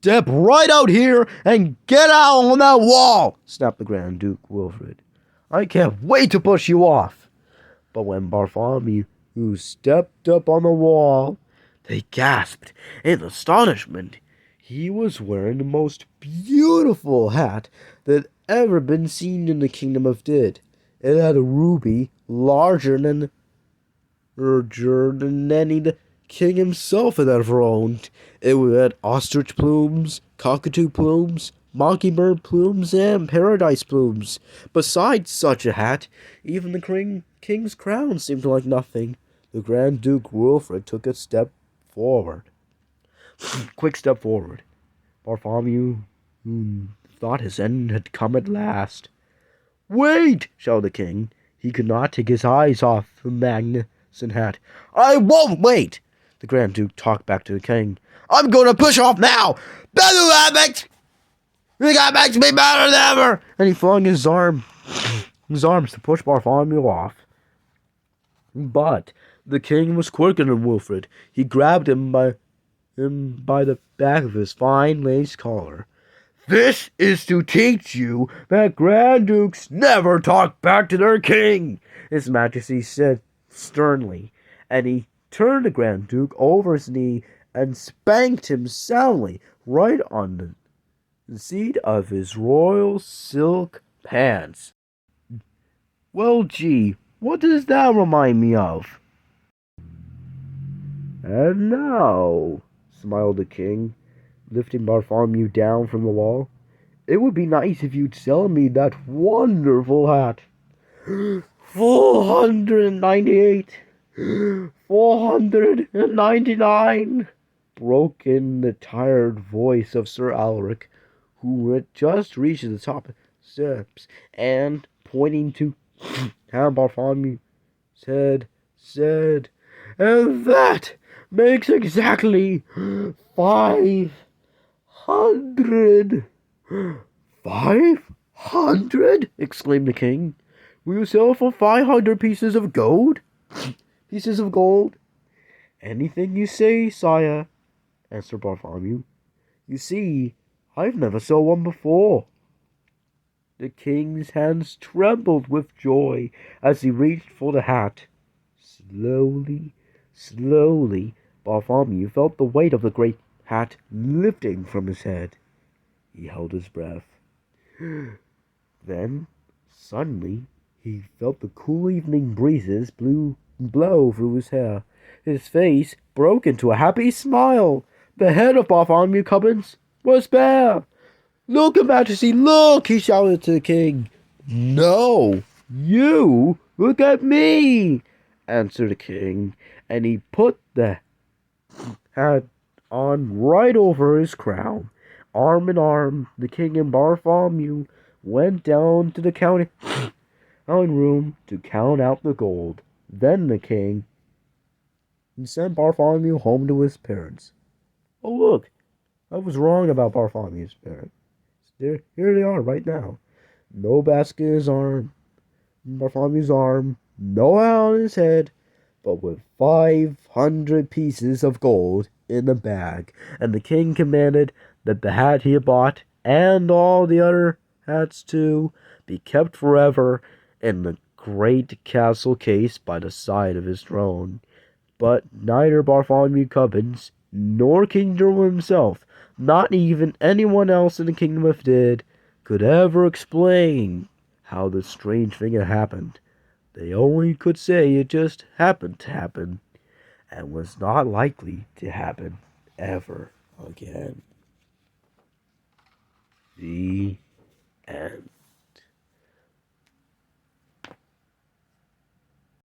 step right out here and get out on that wall, snapped the Grand Duke Wilfred. I can't wait to push you off. But when Bartholomew stepped up on the wall, they gasped in astonishment. He was wearing the most beautiful hat that had ever been seen in the Kingdom of Did. It had a ruby larger than any the king himself had ever owned. It had ostrich plumes, cockatoo plumes, mockingbird plumes, and paradise plumes. Besides such a hat, even the king's crown seemed like nothing. The Grand Duke Wilfred took a step forward. Quick step forward. Bartholomew thought his end had come at last. Wait! Shouted the king. He could not take his eyes off the magnificent hat. I won't wait! The Grand Duke talked back to the king. I'm going to push off now! Better habit! That makes me better than ever! And he flung his arms to push Bartholomew off. But the king was quicker than Wilfred. He grabbed him by the back of his fine lace collar. This is to teach you that Grand Dukes never talk back to their king, His Majesty said sternly, and he turned the Grand Duke over his knee and spanked him soundly right on the seat of his royal silk pants. Well, gee, what does that remind me of? And now, smiled the king, lifting Bartholomew down from the wall, it would be nice if you'd sell me that wonderful hat. 498, 499, broke in the tired voice of Sir Alaric, who had just reached the top of the steps, and, pointing to how Bartholomew said, and that makes exactly 500. 500? Exclaimed the king. Will you sell for 500 pieces of gold? Pieces of gold? Anything you say, sire, answered Bartholomew. You see, I've never saw one before. The king's hands trembled with joy as he reached for the hat. Slowly, Bartholomew felt the weight of the great hat lifting from his head. He held his breath. Then, suddenly, he felt the cool evening breezes blow through his hair. His face broke into a happy smile. The head of Bartholomew Cubbins was bare. Look, Your Majesty, look! He shouted to the king. No, you look at me, answered the king, and he put the hat on right over his crown. Arm in arm, the king and Bartholomew went down to the counting room to count out the gold. Then the king sent Bartholomew home to his parents. Oh, look, I was wrong about Bartholomew's parents. Here they are right now. No basket in his arm, Bartholomew's arm, no hat on his head, but with 500 pieces of gold in the bag. And the king commanded that the hat he had bought, and all the other hats too, be kept forever in the great castle case by the side of his throne. But neither Bartholomew Cubbins nor King Derwin himself, not even anyone else in the Kingdom of Did, could ever explain how this strange thing had happened. They only could say it just happened to happen, and was not likely to happen ever again. The